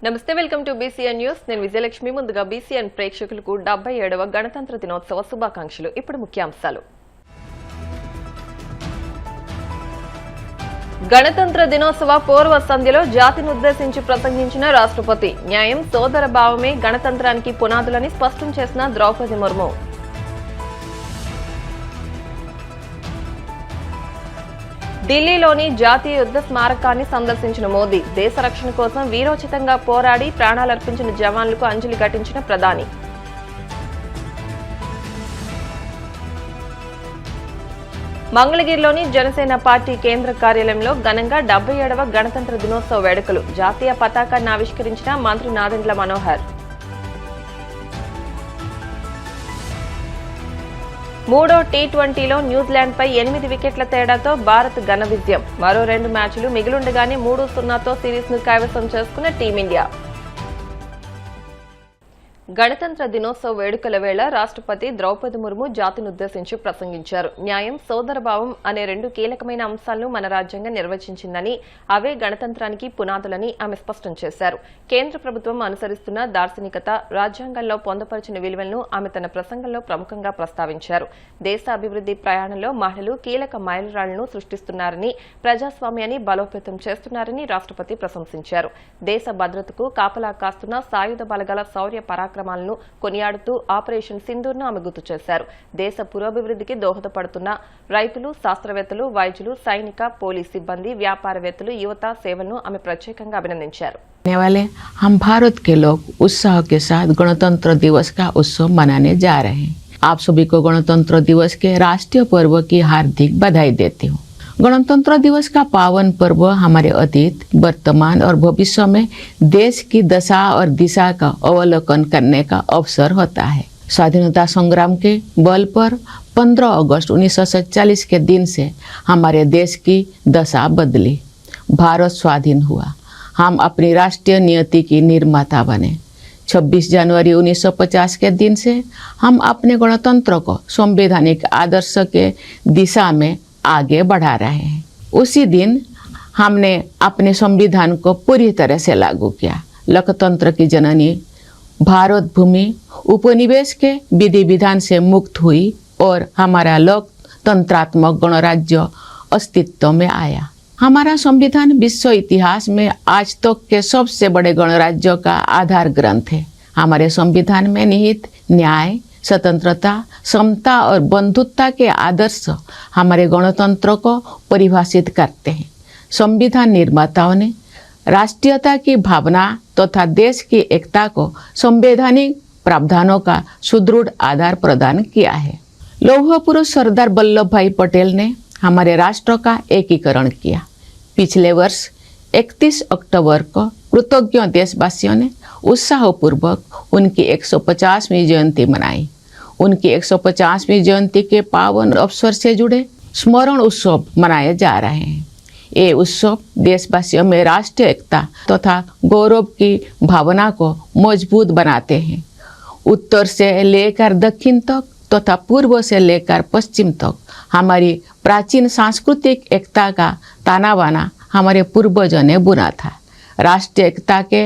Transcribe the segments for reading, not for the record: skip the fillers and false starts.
నమస్తే, welcome to BCN news. నేను విజయలక్ష్మి. ముందుగా బీసీఎన్ ప్రేక్షకులకు 77వ గణతంత్ర దినోత్సవ శుభాకాంక్షలు. ఇప్పుడు ముఖ్యాంశాలు. గణతంత్ర దినోత్సవ పూర్వ సంధ్యలో జాతిని ఉద్దేశించి ప్రసంగించిన రాష్ట్రపతి న్యాయం, సోదర భావమే గణతంత్రానికి పునాదులని స్పష్టం చేసిన ద్రౌపది ముర్ము. ఢిల్లీలోని జాతీయ యుద్ధ స్మారకాన్ని సందర్శించిన మోదీ దేశ రక్షణ కోసం వీరోచితంగా పోరాడి ప్రాణాలర్పించిన జవాన్లకు అంజలి ఘటించిన ప్రధాని. మంగళగిరిలోని జనసేన పార్టీ కేంద్ర కార్యాలయంలో ఘనంగా 77వ గణతంత్ర దినోత్సవ వేడుకలు. జాతీయ పతాకాన్ని ఆవిష్కరించిన మంత్రి నాదెండ్ల మనోహర్. మూడో టీ20లో న్యూజిలాండ్పై 8 వికెట్ల తేడాతో భారత్ ఘన విజయం. మరో 2 మ్యాచ్లు మిగిలుండగానే 3-0తో సిరీస్ను కైవసం చేసుకున్న టీమిండియా. గణతంత్ర దినోత్సవ వేడుకల వేళ రాష్ట్రపతి ద్రౌపది ముర్ము జాతినుద్దేశించి ప్రసంగించారు. న్యాయం, సోదరభావం అనే 2 కీలకమైన అంశాలను మన రాజ్యాంగం నిర్వచించిందని, అవే గణతంత్రానికి పునాదులని ఆమె స్పష్టం చేశారు. కేంద్ర ప్రభుత్వం అనుసరిస్తున్న దార్శనికత, రాజ్యాంగంలో పొందుపరిచిన విలువలను ఆమె తన ప్రసంగంలో ప్రముఖంగా ప్రస్తావించారు. దేశ అభివృద్ధి ప్రయాణంలో మహిళలు కీలక మైలురాళ్లను సృష్టిస్తున్నారని, ప్రజాస్వామ్యాన్ని బలోపేతం చేస్తున్నారని రాష్ట్రపతి ప్రశంసించారు. దేశ భద్రతకు కాపలా కాస్తున్న సాయుధ బలగాల శౌర్య పరాక్రమాలను కొనియాడుతూ ఆపరేషన్ సింధూర్ను ఆమె గుర్తు చేశారు. దేశ పురోభివృద్ధికి దోహదపడుతున్న రైతులు, శాస్త్రవేత్తలు, వైద్యులు, సైనిక, పోలీస్ సిబ్బంది, వ్యాపారవేత్తలు, యువత సేవలను ఆమె ప్రత్యేకంగా అభినందించారు. हम भारत के लोग उत्साह के साथ गणतंत्र दिवस का उत्सव मनाने जा रहे हैं। आप सभी को गणतंत्र दिवस के राष्ट्रीय पर्व की हार्दिक बधाई देती हूँ। गणतंत्र दिवस का पावन पर्व हमारे अतीत, वर्तमान और भविष्य में देश की दशा और दिशा का अवलोकन करने का अवसर होता है। स्वाधीनता संग्राम के बल पर 15 अगस्त 1947 के दिन से हमारे देश की दशा बदली। भारत स्वाधीन हुआ। हम अपनी राष्ट्रीय नियति की निर्माता बने। 26 जनवरी 1950 के दिन से हम अपने गणतंत्र को संवैधानिक आदर्श के दिशा में आगे बढ़ा रहे हैं। उसी दिन हमने अपने संविधान को पूरी तरह से लागू किया। लोकतंत्र की जननी भारत भूमि उपनिवेश के विधि विधान से मुक्त हुई और हमारा लोकतंत्रात्मक गणराज्य अस्तित्व में आया। हमारा संविधान विश्व इतिहास में आज तक के सबसे बड़े गणराज्यों का आधार ग्रंथ है। हमारे संविधान में निहित न्याय, स्वतंत्रता, समता और बंधुत्व के आदर्श हमारे गणतंत्र को परिभाषित करते हैं। संविधान निर्माताओं ने राष्ट्रीयता की भावना तथा देश की एकता को संवैधानिक प्रावधानों का सुदृढ़ आधार प्रदान किया है। लौह पुरुष सरदार वल्लभ भाई पटेल ने हमारे राष्ट्र का एकीकरण किया। पिछले वर्ष 31 अक्टूबर को कृतज्ञ देशवासियों ने उत्साहपूर्वक उनकी 150वीं जयंती मनाई। उनकी 150वीं जयंती के पावन अवसर से जुड़े स्मरण उत्सव मनाए जा रहे हैं। ये उत्सव देशवासियों में राष्ट्रीय एकता तथा गौरव की भावना को मजबूत बनाते हैं। उत्तर से लेकर दक्षिण तक तथा पूर्व से लेकर पश्चिम तक हमारी प्राचीन सांस्कृतिक एकता का ताना बाना हमारे पूर्वजों ने बुना था। राष्ट्रीय एकता के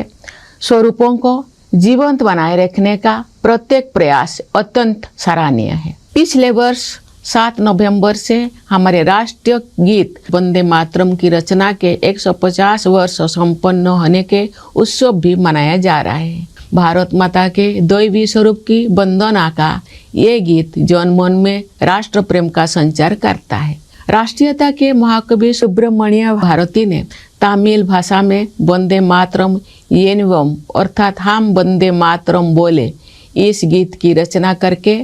स्वरूपों को जीवंत बनाए रखने का प्रत्येक प्रयास अत्यंत सराहनीय है। पिछले वर्ष 7 नवंबर से हमारे राष्ट्रीय गीत वंदे मातरम की रचना के 150 वर्ष संपन्न होने के उत्सव भी मनाया जा रहा है। भारत माता के दैवी स्वरूप की वंदना का ये गीत जन मन में राष्ट्र प्रेम का संचार करता है। राष्ट्रीयता के महाकवि सुब्रमण्य भारती ने तमिल भाषा में वंदे मातरम येनवम अर्थात हम वंदे मातरम बोले इस गीत की रचना करके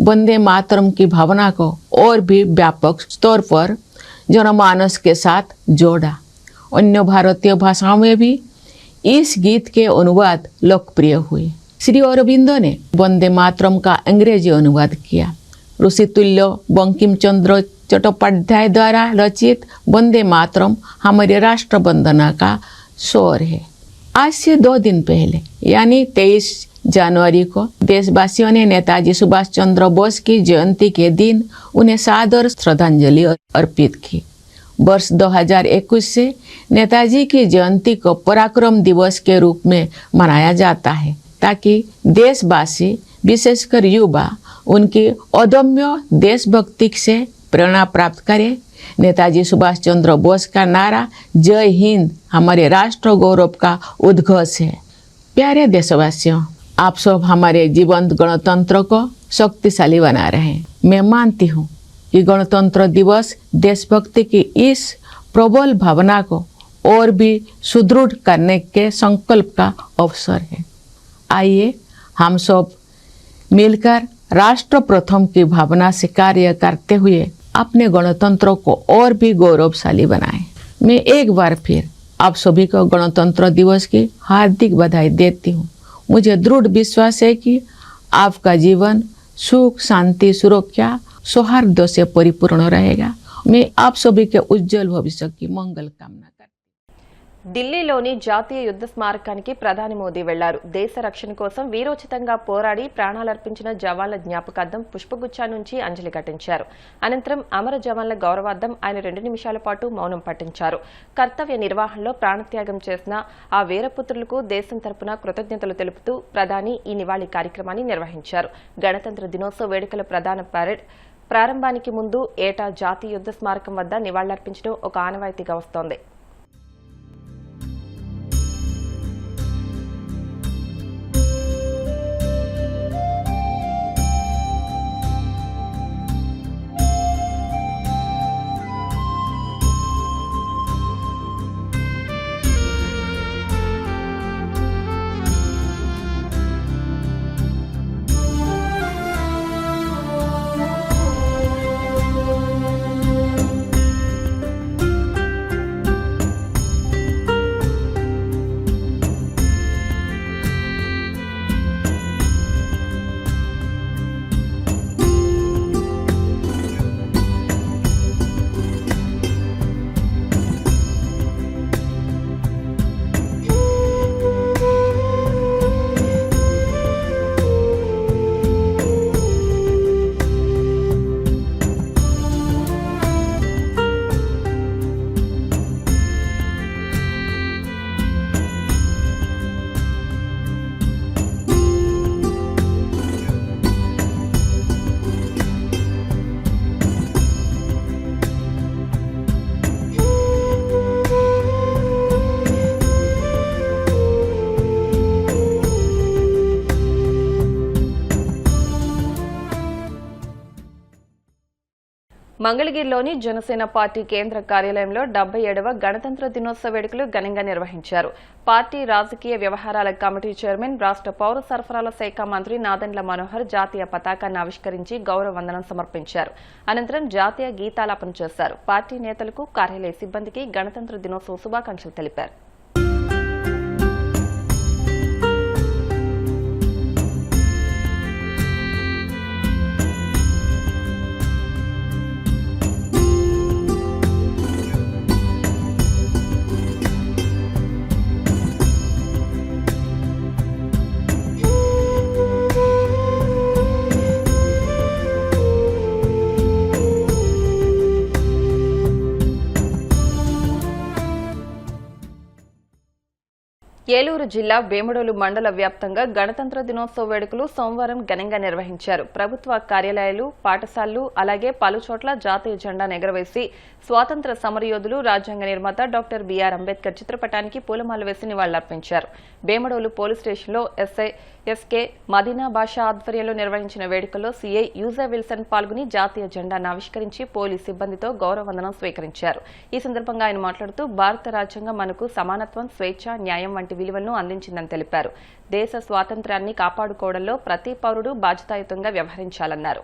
वंदे मातरम की भावना को और भी व्यापक स्तर पर जनमानस के साथ जोड़ा। अन्य भारतीय भाषाओं में भी इस गीत के अनुवाद लोकप्रिय हुए। श्री अरविंदो ने वंदे मातरम का अंग्रेजी अनुवाद किया। ऋषितुल्य बंकिम चंद्र चट्टोपाध्याय द्वारा रचित वंदे मातरम हमारे राष्ट्र वंदना का स्वर है। आज से 2 दिन पहले यानी 23 जनवरी को देशवासियों ने नेताजी सुभाष चंद्र बोस की जयंती के दिन उन्हें सादर श्रद्धांजलि अर्पित की। वर्ष 2021 से नेताजी की जयंती को पराक्रम दिवस के रूप में मनाया जाता है, ताकि देशवासी विशेषकर युवा उनकी अदम्य देशभक्ति से प्रेरणा प्राप्त करें। नेताजी सुभाष चंद्र बोस का नारा जय हिंद हमारे राष्ट्र गौरव का उद्घोष है। प्यारे देशवासियों, आप सब हमारे जीवंत गणतंत्र को शक्तिशाली बना रहे हैं। मैं मानती हूँ कि गणतंत्र दिवस देशभक्ति की इस प्रबल भावना को और भी सुदृढ़ करने के संकल्प का अवसर है। आइए हम सब मिलकर राष्ट्र प्रथम की भावना से कार्य करते हुए अपने गणतंत्र को और भी गौरवशाली बनाएं। मैं एक बार फिर आप सभी को गणतंत्र दिवस की हार्दिक बधाई देती हूँ। मुझे दृढ़ विश्वास है कि आपका जीवन सुख, शांति, सुरक्षा, सौहार्द से परिपूर्ण रहेगा। मैं आप सभी के उज्जवल भविष्य की मंगल कामना करती हूँ। ఢిల్లీలోని జాతీయ యుద్ధ స్మారకానికి ప్రధాని మోదీ వెళ్లారు. దేశ రక్షణ కోసం వీరోచితంగా పోరాడి ప్రాణాలర్పించిన జవాన్ల జ్ఞాపకార్థం పుష్పగుచ్చా నుంచి అంజలి ఘటించారు. అనంతరం అమర జవాన్ల గౌరవార్థం ఆయన 2 నిమిషాల పాటు మౌనం పఠించారు. కర్తవ్య నిర్వహణలో ప్రాణత్యాగం చేసిన ఆ వీరపుత్రులకు దేశం తరపున కృతజ్ఞతలు తెలుపుతూ ప్రధాని ఈ నివాళి కార్యక్రమాన్ని నిర్వహించారు. గణతంత్ర దినోత్సవ వేడుకల ప్రధాన పరేడ్ ప్రారంభానికి ముందు ఏటా జాతీయ యుద్ధ స్మారకం వద్ద నివాళులర్పించడం ఒక ఆనవాయితీగా వస్తోంది. మంగళగిరిలోని జనసేన పార్టీ కేంద్ర కార్యాలయంలో 77వ గణతంత్ర దినోత్సవ వేడుకలు ఘనంగా నిర్వహించారు. పార్టీ రాజకీయ వ్యవహారాల కమిటీ చైర్మన్, రాష్ట్ర పౌర సరఫరాల శాఖ మంత్రి నాదెండ్ల మనోహర్ జాతీయ పతాకాన్ని ఆవిష్కరించి గౌరవ వందనం సమర్పించారు. అనంతరం జాతీయ గీతాలాపన చేశారు. పార్టీ నేతలకు, కార్యాలయ సిబ్బందికి గణతంత్ర దినోత్సవ శుభాకాంక్షలు తెలిపారు. ఏలూరు జిల్లా వేముడోలు మండల వ్యాప్తంగా గణతంత్ర దినోత్సవ వేడుకలు సోమవారం ఘనంగా నిర్వహించారు. ప్రభుత్వ కార్యాలయాలు, పాఠశాలలు, అలాగే పలుచోట్ల జాతీయ జెండాను ఎగురవేసి స్వాతంత్ర సమరయోధులు, రాజ్యాంగ నిర్మాత డాక్టర్ బిఆర్ అంబేద్కర్ చిత్రపటానికి పూలమాల వేసి నివాళులర్పించారు. వేముడోలు పోలీస్ స్టేషన్లో ఎస్ఐ ఎస్కే మదీనా బాషా ఆధ్వర్యంలో నిర్వహించిన వేడుకల్లో సీఐ యూజా విల్సన్ పాల్గొని జాతీయ జెండాను ఆవిష్కరించి పోలీస్ సిబ్బందితో గౌరవ వందనం స్వీకరించారు. ఈ సందర్భంగా ఆయన మాట్లాడుతూ భారత రాజ్యాంగం మనకు సమానత్వం, స్వేచ్ఛ, న్యాయం వంటి విలువలను అందించిందని తెలిపారు. దేశ స్వాతంత్ర్యాన్ని కాపాడుకోవడంలో ప్రతి పౌరుడు బాధ్యతాయుతంగా వ్యవహరించాలన్నారు.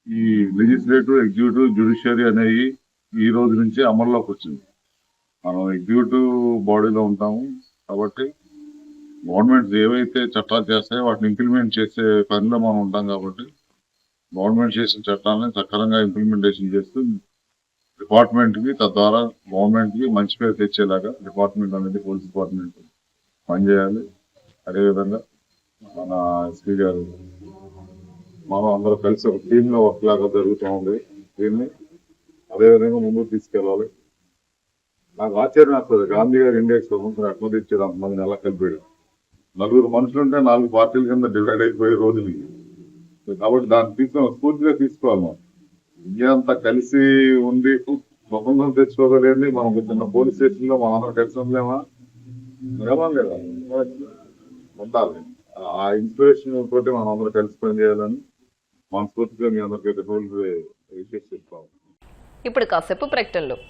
ఈ లెజిస్లేటివ్, ఎగ్జిక్యూటివ్, జ్యుడిషియరీ అనేవి ఈ రోజు నుంచి అమల్లోకి వచ్చింది. మనం ఎగ్జిక్యూటివ్ బాడీలో ఉంటాము కాబట్టి గవర్నమెంట్ ఏవైతే చట్టాలు చేస్తాయో వాటిని ఇంప్లిమెంట్ చేసే పనిలో మనం ఉంటాం కాబట్టి గవర్నమెంట్ చేసిన చట్టాలని సక్రమంగా ఇంప్లిమెంటేషన్ చేస్తూ డిపార్ట్మెంట్కి, తద్వారా గవర్నమెంట్కి మంచి పేరు తెచ్చేలాగా డిపార్ట్మెంట్ అనేది పోలీస్ డిపార్ట్మెంట్ పనిచేయాలి. అదేవిధంగా మన ఎస్పీ గారు మనం అందరూ కలిసి ఒక టీమ్ లో వర్క్ లాగా జరుగుతూ ఉంది. దీన్ని అదేవిధంగా ముందుకు తీసుకెళ్ళాలి. నాకు ఆశ్చర్యం వస్తుంది, గాంధీ గారు ఇండియాకి స్వతంత్రం ఎట్లా తెచ్చారు, అంతమందిని ఎలా కలిపాడు. నలుగురు మనుషులుంటే 4 పార్టీల కింద డివైడ్ అయిపోయే రోజులు ఇవి. కాబట్టి దాన్ని స్ఫూర్తిగా తీసుకోవాలి. మనం ఇండియా అంతా కలిసి ఉండి స్వతంత్రం తెచ్చుకోగలేండి. మనం చిన్న పోలీస్ స్టేషన్ లో మనందరం కలిసి ఉండలేమా? లేదా ఉండాలి. ఆ ఇన్స్పిరేషన్ తోటి మనం అందరూ కలిసి పనిచేయాలని మనస్ఫూర్తిగా మీ అందరికీ విషయం చెప్తాము. ఇప్పుడు కాసేపు ప్రకటనలు.